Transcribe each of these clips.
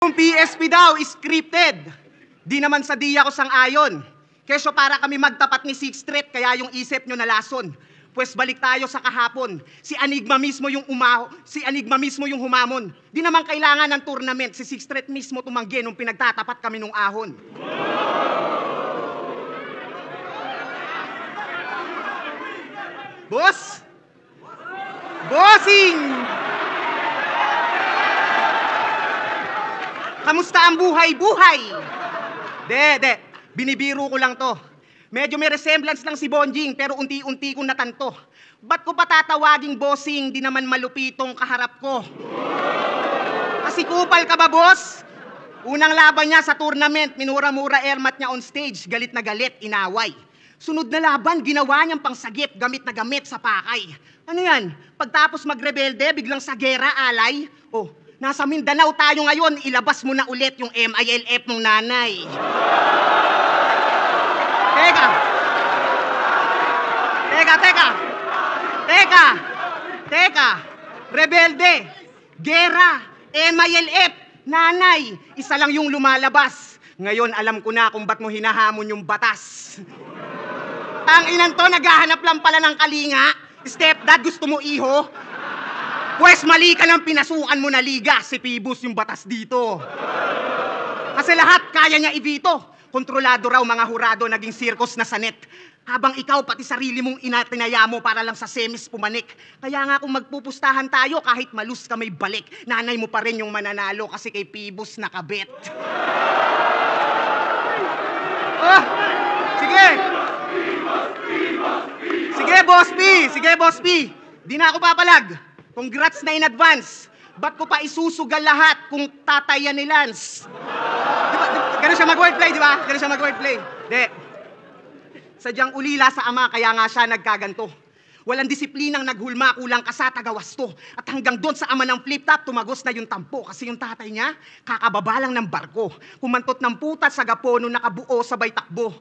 Yung PSP daw, scripted. Di naman sa diya ko sang-ayon. Kesyo para kami magtapat ni Sixth Street, kaya yung isip nyo nalason. Pues balik tayo sa kahapon. Si Enigma mismo yung humamon. Di naman kailangan ng tournament. Si Sixth Street mismo tumanggi nung pinagtatapat kami nung ahon. Boss! Bossing! Kamusta ang buhay-buhay? De, binibiro ko lang to. Medyo may resemblance lang si Bonjing, pero unti-unti kong natanto. Ba't ko patatawaging bossing, di naman malupitong kaharap ko? Kasi kupal ka ba, boss? Unang laban niya sa tournament, minura-mura airmat niya on stage, galit na galit, inaway. Sunod na laban, ginawa niyang pangsagip, gamit na gamit sa pakay. Ano yan? Pagtapos magrebelde, biglang sa gera, alay? Oh, nasa Mindanao tayo ngayon, ilabas mo na ulit yung MILF ng nanay. Teka. Rebelde, gera, MILF, nanay, isa lang yung lumalabas. Ngayon alam ko na kung ba't mo hinahamon yung batas. Tanginan to, naghahanap lang pala ng kalinga. Stepdad, gusto mo iho? Pwes mali ka ng pinasukan mo na liga. Si Pibus yung batas dito. Kasi lahat kaya niya i-veto. Kontrolado raw mga hurado, naging circus na sanet. Habang ikaw pati sarili mong inatinaya mo para lang sa semis pumanik. Kaya nga kung magpupustahan tayo, kahit malus ka may balik, nanay mo pa rin yung mananalo kasi kay Pibus nakabet. Oh, sige! Sige, Boss P! Di na ako papalag. Congrats na in advance. Ba't ko pa isusugal lahat kung tataya ni Lance? Diba, ganun siya mag-wordplay, di ba? Ganun siya mag-wordplay. Di. Sadyang ulila sa ama, kaya nga siya nagkaganto. Walang disiplinang naghulma, kulang ka sa tagawasto. At hanggang doon sa ama ng flip-top, tumagos na yung tampo. Kasi yung tatay niya, kakababa lang ng barko. Kumantot ng putas sa gapono, nakabuo sabay takbo.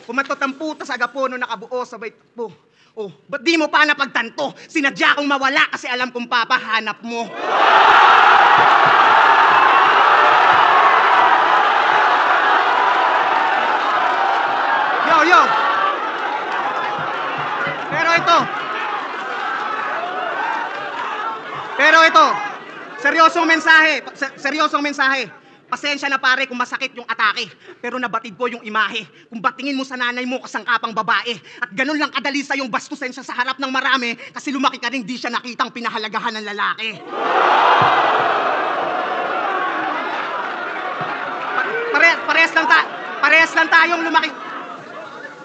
Kumantot ng putas sa gapono, nakabuo sabay takbo. Oh, ba't di mo pa napagtanto? Sinadya kong mawala kasi alam kong papahanap mo. Yo! Pero ito, seryosong mensahe. Pasensya na pare kung masakit yung atake, pero nabatid ko yung imahe. Kung batingin mo sa nanay mo kasangkapang babae, at ganun lang kadali sa yung bastusin siya sa harap ng marami, kasi lumaki ka rin di siya nakitang pinahalagahan ng lalaki.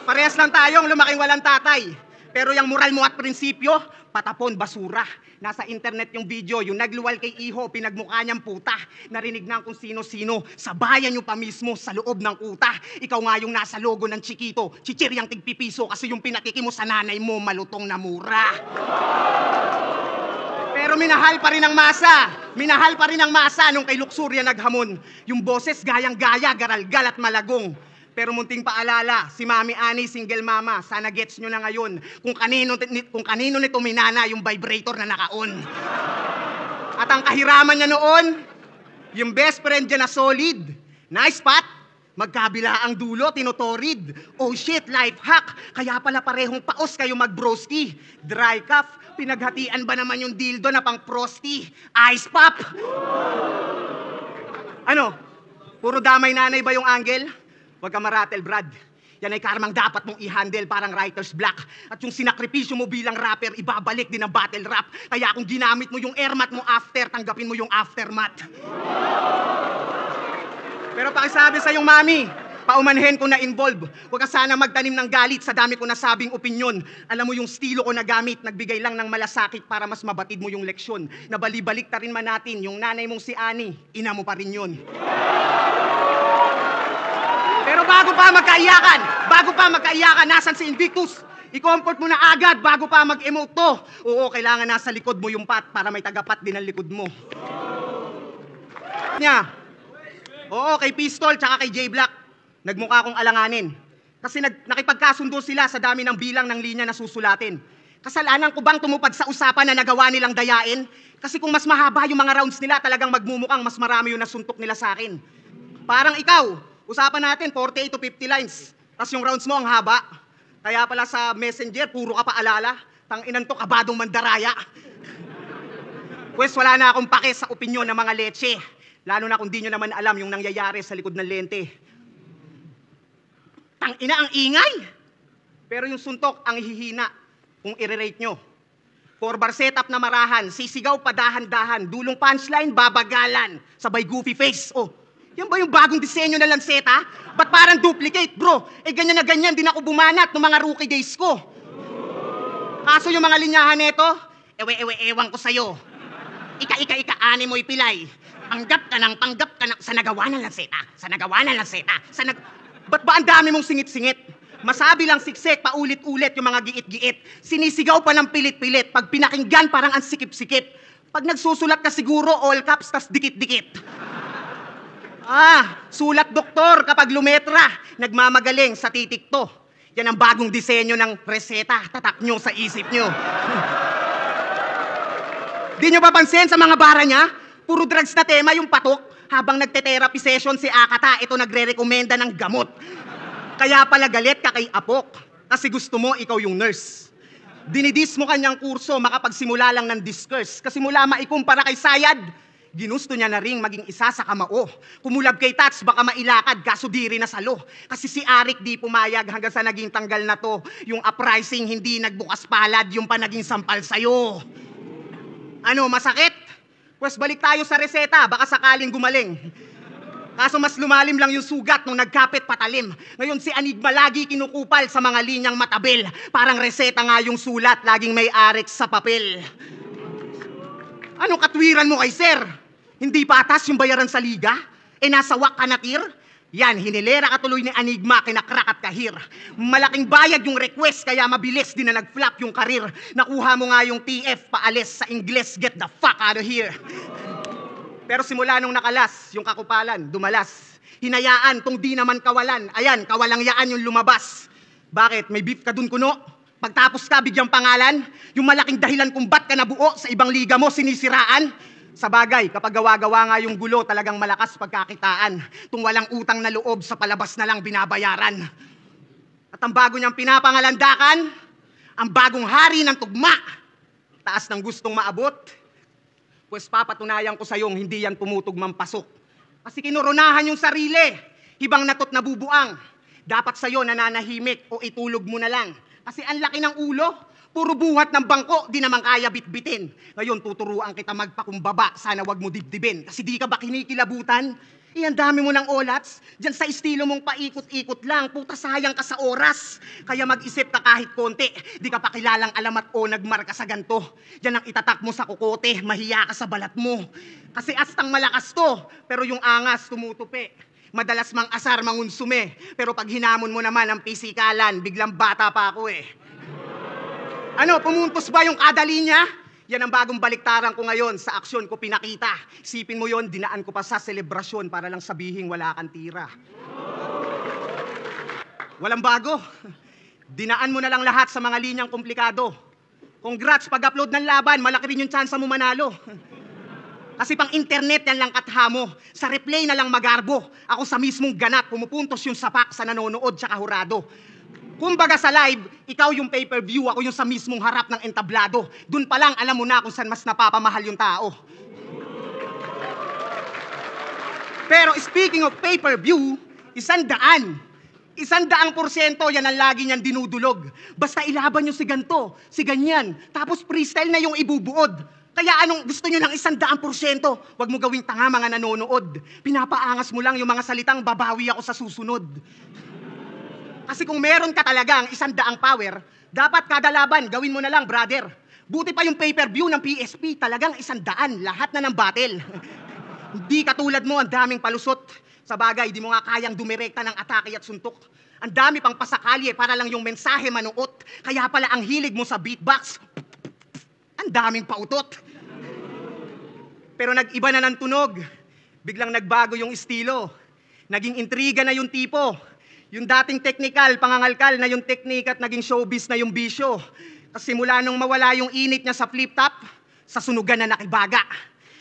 Parehas lang tayong lumaking walang tatay. Pero yung moral mo at prinsipyo, patapon, basura. Nasa internet yung video, yung nagluwal kay Iho, pinagmukha niyang puta. Narinig na kung sino-sino, sa bayan yung pa mismo, sa loob ng kuta. Ikaw nga yung nasa logo ng Chiquito, chichiryang tigpipiso, kasi yung pinatiki mo sa nanay mo, malutong na mura. Pero minahal pa rin ang masa nung kay Luxuria naghamon. Yung boses gayang-gaya, garalgal at malagong. Pero munting paalala, si Mami Ani, single mama, sana gets nyo na ngayon kung kanino nito minana yung vibrator na naka-on. At ang kahiraman niya noon, yung best friend niya na solid. Nice spot, magkabila ang dulo, tinotorid. Oh shit, life hack, kaya pala parehong paos kayo mag-broski. Dry cough, pinaghatian ba naman yung dildo na pang prosty? Ice pop! Ano? Puro damay nanay ba yung angle? Huwag ka maratel, Brad. Yan ay karmang dapat mong i-handle parang writer's block. At yung sinakripisyo mo bilang rapper, ibabalik din ang battle rap. Kaya kung ginamit mo yung airmat mo after, tanggapin mo yung aftermath. Pero pakisabi sa yung mami, paumanhin ko na-involve. Huwag ka sana magtanim ng galit sa dami ko nasabing opinyon. Alam mo yung estilo ko na gamit, nagbigay lang ng malasakit para mas mabatid mo yung leksyon. Nabali-balik ta rin man natin, yung nanay mong si Ani, ina mo pa rin yun. Pero bago pa magkaiyakan, nasan si Invictus? I-comfort mo na agad bago pa mag-emote to. Oo, kailangan nasa likod mo yung pat para may tagapat din ang likod mo. Oo, kay Pistol tsaka kay J-Black, nagmukha kong alanganin. Kasi nakipagkasundo sila sa dami ng bilang ng linya na susulatin. Kasalanan ko bang tumupad sa usapan na nagawa nilang dayain? Kasi kung mas mahaba yung mga rounds nila, talagang magmumukhang mas marami yung nasuntok nila sa akin. Parang ikaw, usapan natin 48 to 50 lines. Tapos yung rounds mo ang haba. Kaya pala sa messenger, puro ka paalala. Tanginan to, kabadong mandaraya. Pwes wala na akong pake sa opinyon ng mga leche. Lalo na kung di nyo naman alam yung nangyayari sa likod ng lente. Tangina ang ingay! Pero yung suntok ang hihina kung i-rate nyo. 4-bar setup na marahan, sisigaw pa dahan-dahan, dulong punchline, babagalan, sabay goofy face. Oh, yan ba yung bagong disenyo na lanseta? Ba't parang duplicate, bro? Eh ganyan na ganyan, din ako bumanat ng mga rookie days ko. Kaso yung mga linyahan neto, ewan ko sa'yo. Ika, animoy pilay. Panggap ka ng sa nagawa ng lanseta. Ba't ba ang dami mong singit-singit? Masabi lang siksik, paulit-ulit yung mga giit-giit. Sinisigaw pa ng pilit-pilit. Pag pinakinggan, parang ang sikip-sikip. Pag nagsusulat ka siguro, all caps, tas dikit-dikit. Sulat doktor kapag lumetra. Nagmamagaling sa titik to. Yan ang bagong disenyo ng reseta. Tatak nyo sa isip nyo. Di nyo papansin sa mga bara niya? Puro drugs na tema yung patok. Habang nagte-therapy session si Akata, ito nagre-rekomenda ng gamot. Kaya pala galit ka kay Apok. Kasi gusto mo, ikaw yung nurse. Dinidis mo kanyang kurso, makapagsimula lang ng discourse. Kasi mula maikumpara kay Sayad, ginusto niya na ring maging isa sa kamao. Kumulab kay Tats, baka mailakad, kaso diri na salo. Kasi si Arik di pumayag hanggang sa naging tanggal na to. Yung uprising hindi nagbukas palad, yung pa naging sampal sa'yo. Ano, masakit? Pwes balik tayo sa reseta, baka sakaling gumaling. Kaso mas lumalim lang yung sugat nung nagkapit patalim. Ngayon si Anigma lagi kinukupal sa mga linyang matabil. Parang reseta nga yung sulat, laging may arik sa papel. Anong katwiran mo kay sir? Hindi patas yung bayaran sa liga? Nasawak ka na tir? Yan, hinilera katuloy ni Anigma, kinakrak at kahir. Malaking bayad yung request, kaya mabilis din na nag-flop yung karir. Nakuha mo nga yung TF, paalis sa Ingles, get the fuck out of here. Pero simula nung nakalas, yung kakupalan, dumalas. Hinayaan tong di naman kawalan. Ayan, kawalangyaan yung lumabas. Bakit? May beef ka dun kuno? Pagtapos ka, bigyang pangalan? Yung malaking dahilan kung ba't ka nabuo sa ibang liga mo, sinisiraan? Sa bagay, kapag gawa-gawa nga yung gulo, talagang malakas pagkakitaan. Tung walang utang na loob, sa palabas na lang binabayaran. At ang bago niyang pinapangalandakan, ang bagong hari ng tugma. Taas ng gustong maabot, pues papatunayan ko sa'yong hindi yan tumutugmang pasok. Kasi kinoronahan yung sarili, ibang natot na bubuang. Dapat sa'yo nananahimik o itulog mo na lang. Kasi ang laki ng ulo, puro buhat ng bangko, di naman kaya bitbitin. Ngayon, tuturuan kita magpakumbaba, sana wag mo dibdibin. Kasi di ka ba kinikilabutan? Ang dami mo ng olats. Diyan sa estilo mong paikot-ikot lang, puta sayang ka sa oras. Kaya mag-isip ka kahit konti. Di ka pa kilalang alamat o nagmarka sa ganto. Diyan ang itatak mo sa kukote, mahiya ka sa balat mo. Kasi astang malakas to, pero yung angas tumutupi. Madalas mang asar, mangunsume. Pero pag hinamon mo naman ang pisikalan, biglang bata pa ako eh. Ano, pumuntos ba yung kada linya? Yan ang bagong baliktaran ko ngayon, sa aksyon ko pinakita. Isipin mo yon, dinaan ko pa sa selebrasyon para lang sabihin wala kang tira. Walang bago. Dinaan mo na lang lahat sa mga linyang komplikado. Congrats, pag-upload ng laban, malaki rin yung chance mo manalo. Kasi pang internet yan lang katha mo. Sa replay na lang magarbo. Ako sa mismong ganap, pumupuntos yung sapak sa nanonood tsaka hurado. Kumbaga sa live, ikaw yung pay-per-view, ako yung sa mismong harap ng entablado. Doon pa lang alam mo na kung saan mas napapamahal yung tao. Pero speaking of pay-per-view, 100%. 100% yan ang lagi niyang dinudulog. Basta ilaban nyo si ganto, si ganyan, tapos freestyle na yung ibubuod. Kaya anong gusto nyo ng 100%? Huwag mo gawing tanga mga nanonood. Pinapaangas mo lang yung mga salitang babawi ako sa susunod. Kasi kung meron ka talagang 100 power, dapat kada laban, gawin mo na lang, brother. Buti pa yung pay-per-view ng PSP, talagang 100, lahat na ng battle. Hindi katulad mo, ang daming palusot. Sa bagay, di mo nga kayang dumirekta ng atake at suntok. Ang dami pang pasakalye para lang yung mensahe manuot. Kaya pala ang hilig mo sa beatbox, ang daming pautot. Pero nag-iba na ng tunog. Biglang nagbago yung estilo. Naging intriga na yung tipo. Yung dating technical, pangangalkal na yung teknik at naging showbiz na yung bisyo. Kasi mula nung mawala yung init niya sa flip-top, sa sunugan na nakibaga.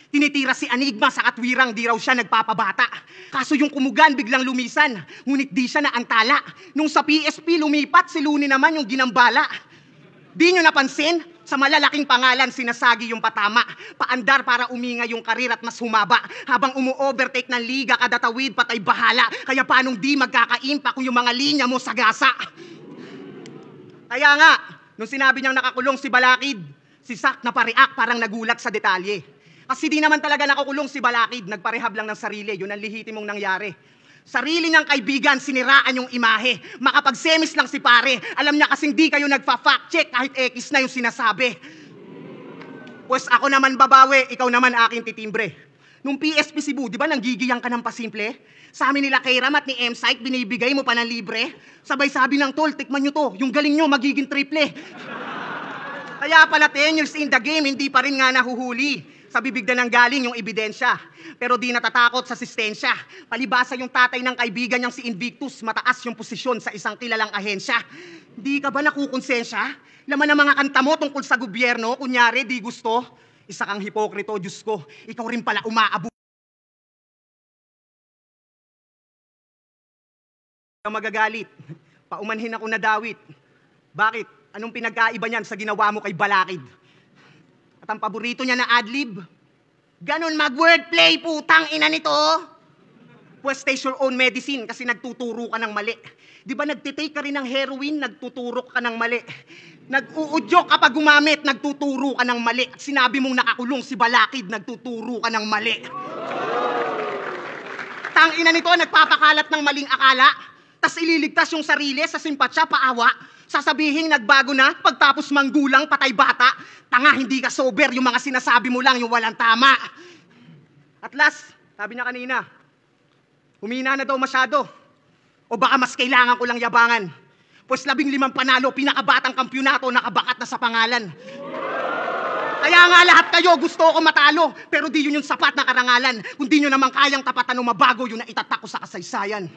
Tinitira si Enigma sa katwirang di raw siya nagpapabata. Kaso yung kumugan biglang lumisan, ngunit di siya naantala. Nung sa PSP lumipat, si Luni naman yung ginambala. Di nyo napansin? Sa malalaking pangalan sinasagi yung patama. Paandar para uminga yung karir at mas humaba. Habang umu-overtake ng liga kada tawid patay bahala. Kaya paanong di magkaka-impact kung yung mga linya mo sagasa? Kaya nga, nung sinabi niyang nakakulong si Balakid, si Zack napareact parang nagulat sa detalye. Kasi di naman talaga nakakulong si Balakid, nagparehab lang ng sarili, yun ang lehitimong nangyari. Sarili niyang kaibigan, siniraan yung imahe. Makapag-semis lang si pare. Alam niya kasing di kayo nagfa-fact check kahit X na yung sinasabi. Pues ako naman babawi, ikaw naman aking titimbre. Nung PSP Cebu, di ba nanggigiyang ka ng pasimple? Sa amin nila kay Ram at ni M-Site, binibigay mo pa ng libre. Sabay sabi ng tol, tikman nyo to, yung galing nyo magiging triple. Kaya pala 10 years in the game, hindi pa rin nga nahuhuli. Sa bibig na nang galing yung ebidensya. Pero di natatakot sa asistensya. Palibasa yung tatay ng kaibigan niyang si Invictus, mataas yung posisyon sa isang kilalang ahensya. Di ka ba nakukonsensya? Laman ng mga kanta mo tungkol sa gobyerno, kunyari di gusto. Isa kang hipokrito, Diyos ko. Ikaw rin pala umaabo. Magagalit. Paumanhin ako na dawit. Bakit? Anong pinagkaiba niyan sa ginawa mo kay Balakid? At ang paborito niya na adlib, ganon mag-wordplay, putang ina nito. Pues taste your own medicine kasi nagtuturo ka ng mali. Di ba nagtitake ka rin ng heroin, nagtuturo ka ng mali. Nag-uudyok kapag gumamit, nagtuturo ka ng mali. At sinabi mong nakakulong si Balakid, nagtuturo ka ng mali. Tang ina nito, nagpapakalat ng maling akala, tas ililigtas yung sarili sa simpatsya, paawa. Sasabihin nagbago na, pagtapos manggulang, patay bata. Tanga, hindi ka sober, yung mga sinasabi mo lang, yung walang tama. At last, sabi niya kanina, humina na daw masyado. O baka mas kailangan ko lang yabangan. Pues 15 panalo, pinakabatang kampyonato, nakabakat na sa pangalan. Kaya nga lahat kayo gusto ko matalo, pero di yun yung sapat na karangalan. Kung di nyo naman kayang tapatan o mabago, yun na itatak ko sa kasaysayan.